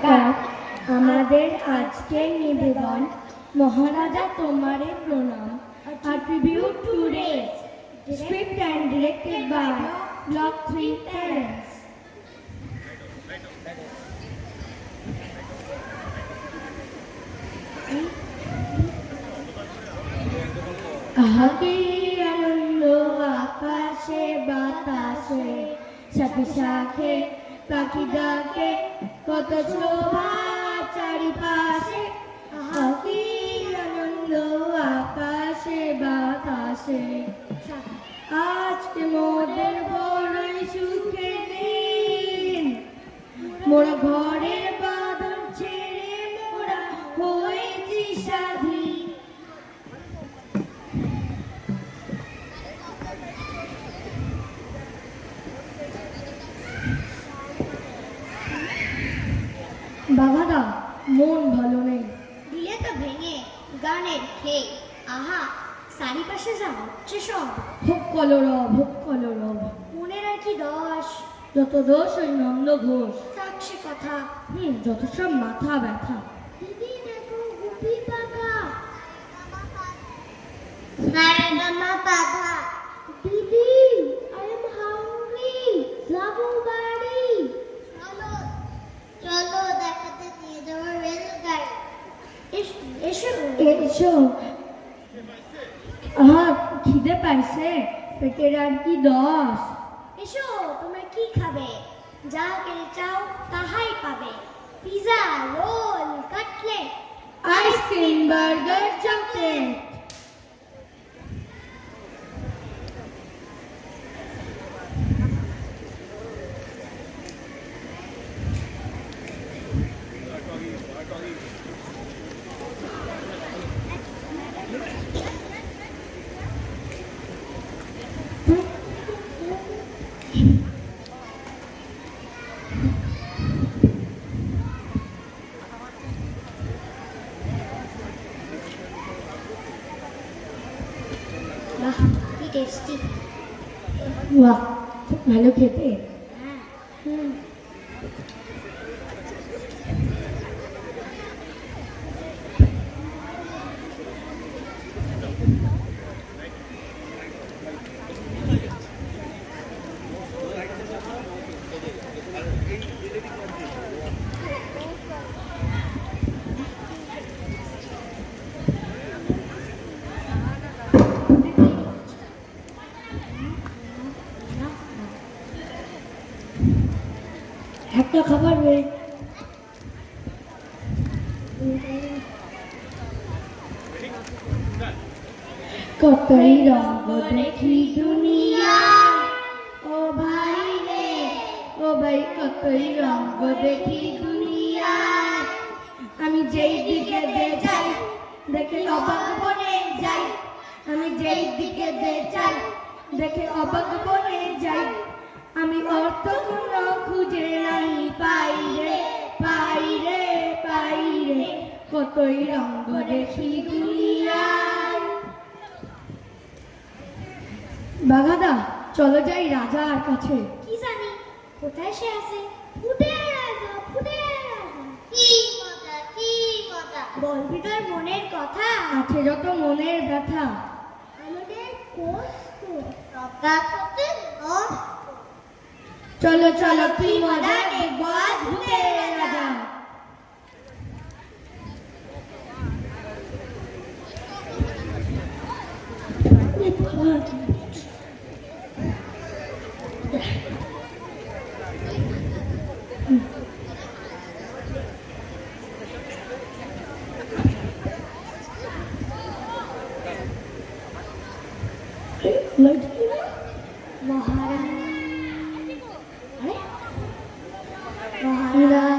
নমস্কার। আমাদের আজকের নিবেদন মহারাজা তোমারে প্রণাম, a tribute to Race, script and directed by Block 3 Terence. আহাকে আনন্দ আকাশে বাতাসে, সাথে শাখে পাখি ডাকে, কত শোভা চারিপাশে। আহাকে আনন্দ আকাশে বাতাসে, আজকে মোদের বড়ই সুখের দিন। মোরা ঘরের বাঁধন ছেড়ে মোরা হয়েছি স্বাধীন। বাবাদা মন ভালো নেই, দিলে তো ভেঙে গানের খেয়ে। আহা চারিপাশে যা হচ্ছে সব, ভোগ কলরব ভোগ কলরব। মনের আর কি দোষ, যত দোষ ওই নন্দ ঘোষ। থাক সে কথা। যত সব মাথা ব্যথা। দিদি দেখো গুপি পাকা, সারেগামা পাধা। দিদি আই এম হাংরি, যাবো বাড়ি। চলো চলো দেখাতে নিয়ে যাওয়ার রেলগাড়ি। এসো এসো। আহা খিদে পাইছে, পেটের আর কি দোষ। এসো তোমরা কি খাবে, যা খেতে চাও তাহাই পাবে। Pizza, roll, cutlet, ice cream, burger, chocolate. বাহ কি টেস্টি। বাহ খুব ভালো খেতে। একটা খাবার বেড়ে কতই রঙ দেখি দুনিয়া, ও ভাই রে ও ভাই কতই রঙ দেখি দুনিয়া। আমি যেই দিকে যাই দেখে অবাক বনে যাই, আমি যেই দিকে যাই দেখে অবাক বনে যাই। আমি অর্থ কোনো খুঁজে নাই পাই রে পাই রে পাই রে, কতই রঙ দেখি দুনিয়ায়। বাঘাদা চলো যাই রাজার কাছে। কি জানি কোথায় সে আছে। ফুটে রাজা ফুটে রাজা, কি মজা কি মজা। বলবি তোর মনের কথা, আছে যত মনের ব্যথা। আমাদের কষ্ট সবটা সত্যি নষ্ট। চলো চলো কি মজা দেখবো আজ ভূতের রাজা। মহারাজ মহারাজ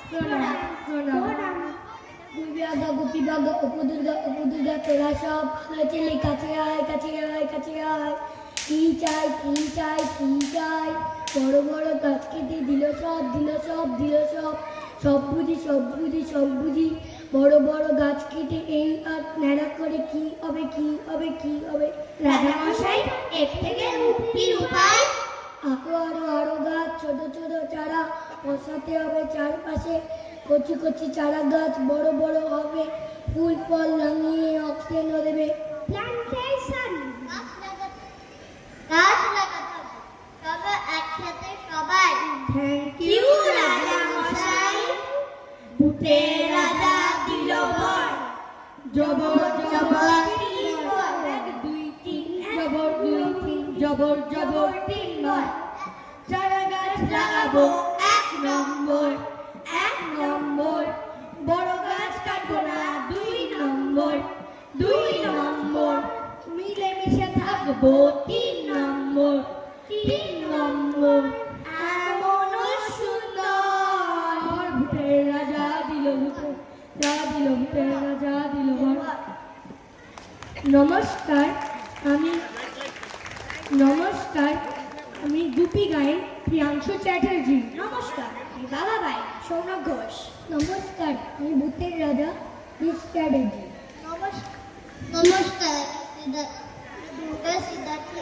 প্রণাম প্রণাম গোপী বাগা গোপী বাগা অপুদুর্গা তোরা সব ছেলে কাছে আয় কাছে আয় কাছে আয় কি চাই কি চাই কি চাই বড় বড় গাছ কেটে দিল সব দিল সব দিল সব সব বুঝি সব বুঝি সব বুঝি বড় বড় গাছ কেটে এই আর ন্যাড়া করে কি হবে কি হবে কি হবে রাজামশাই এর থেকে মুক্তির উপায় আরো গাছ ছোট ছোট চারা বসাতে হবে চারপাশে কচি কচি চারা গাছ বড় বড় হবে ফুল ফল লাগিয়ে অক্সিজেন দেবে প্ল্যান্টেশন গাছ লাগাতে হবে তবে একসাথে সবাই থ্যাংক ইউ রাজামশাই ভূতের রাজা দিল বর জবর জবর তিন বার। 1 2 3 জবর 2 3 জবর জবর 3 বার চারা গাছ লাগাবো 1 নম্বর বড় গাছ কাটবো না 2 নম্বর মিলে মিশে থাকবো 3 নম্বর এমন সুন্দর ভূতের রাজা দিল ভূতের রাজা দিল বর। নমস্কার আমি গুপি গাইন প্রিয়াংশু চ্যাটার্জি। নমস্কার আমি বাবা ভাই সৌরভ ঘোষ নমস্কার আমি ভূতের রাজা মিস চ্যাটার্জি। নমস্কার দুর্গা সিদ্ধার্থী